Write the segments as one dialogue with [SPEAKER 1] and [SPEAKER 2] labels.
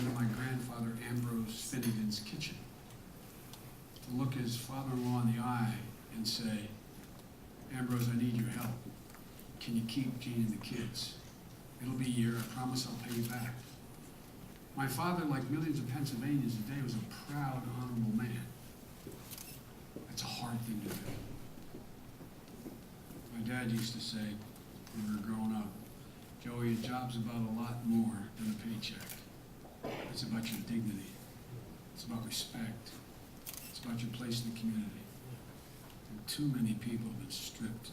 [SPEAKER 1] into my grandfather Ambrose Finnegan's kitchen to look his father-in-law in the eye and say, Ambrose, I need your help. Can you keep Gene and the kids? It'll be a year, I promise I'll pay you back. My father, like millions of Pennsylvanians today, was a proud, honorable man. That's a hard thing to do. My dad used to say, when we were growing up, Joey, a job's about a lot more than a paycheck. It's about your dignity. It's about respect. It's about your place in the community. And too many people have been stripped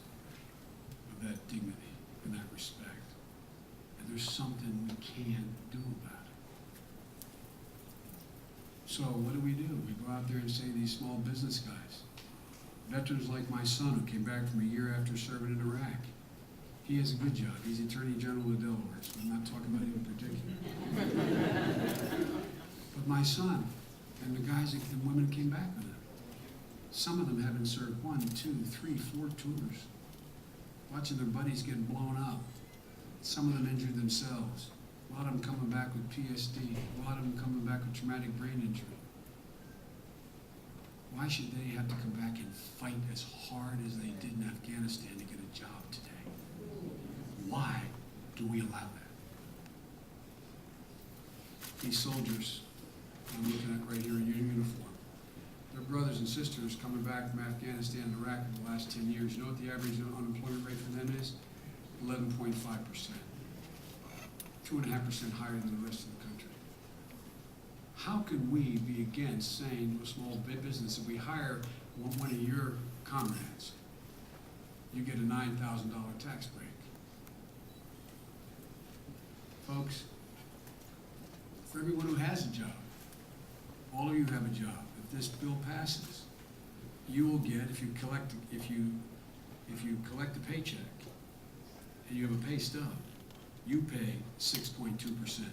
[SPEAKER 1] of that dignity and that respect. And there's something we can do about it. So what do? We go out there and say these small business guys, veterans like my son who came back from a year after serving in Iraq. He has a good job. He's Attorney General of Delaware, so I'm not talking about him in particular. But my son and the guys and women came back with him. Some of them having served 1, 2, 3, 4 tours, watching their buddies get blown up. Some of them injured themselves. A lot of them coming back with PSD. A lot of them coming back with traumatic brain injury. Why should they have to come back and fight as hard as they did in Afghanistan to get a job today? Why do we allow that? These soldiers I'm looking at right here in uniform, their brothers and sisters coming back from Afghanistan and Iraq in the last 10 years, you know what the average unemployment rate for them is? 11.5%. 2.5% higher than the rest of the country. How can we be against saying to a small business, if we hire one of your comrades, you get a $9,000 tax break? Folks, for everyone who has a job, all of you have a job. If this bill passes, you will get, if you collect a paycheck and you have a pay stub, you pay 6.2%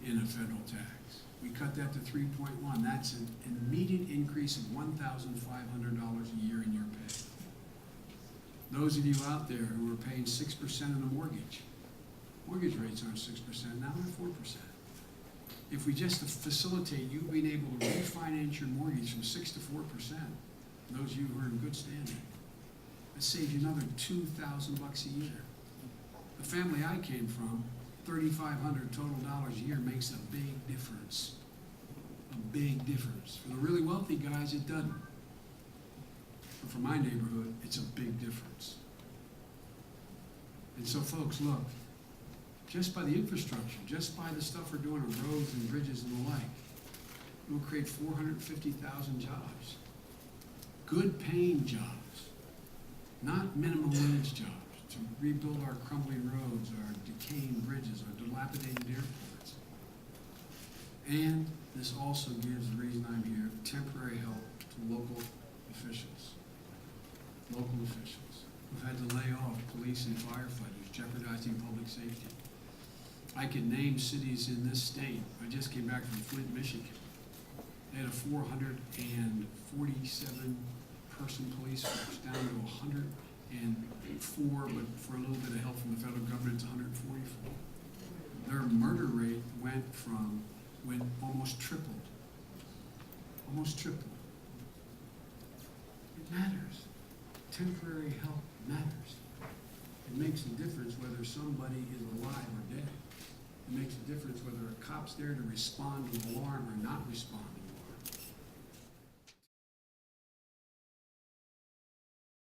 [SPEAKER 1] in a federal tax. We cut that to 3.1. That's an immediate increase of $1,500 a year in your pay. Those of you out there who are paying 6% on a mortgage rates aren't 6%, now they're 4%. If we just facilitate you being able to refinance your mortgage from 6 to 4%, those of you who are in good standing, that saves you another $2,000 a year. The family I came from, $3,500 total dollars a year makes a big difference. A big difference. For the really wealthy guys, it doesn't. But for my neighborhood, it's a big difference. And so folks, look, just by the infrastructure, just by the stuff we're doing on roads and bridges and the like, it will create 450,000 jobs. Good paying jobs, not minimum wage jobs, to rebuild our crumbling roads, our decaying bridges, our dilapidated airports. And this also gives the reason I'm here, temporary help to local officials. Local officials who've had to lay off police and firefighters, jeopardizing public safety. I can name cities in this state. I just came back from Flint, Michigan. They had a 447 person police force down to 104, but for a little bit of help from the federal government, it's 144. Their murder rate went almost tripled. Almost tripled. It matters. Temporary help matters. It makes a difference whether somebody is alive or dead. It makes a difference whether a cop's there to respond to an alarm or not responding.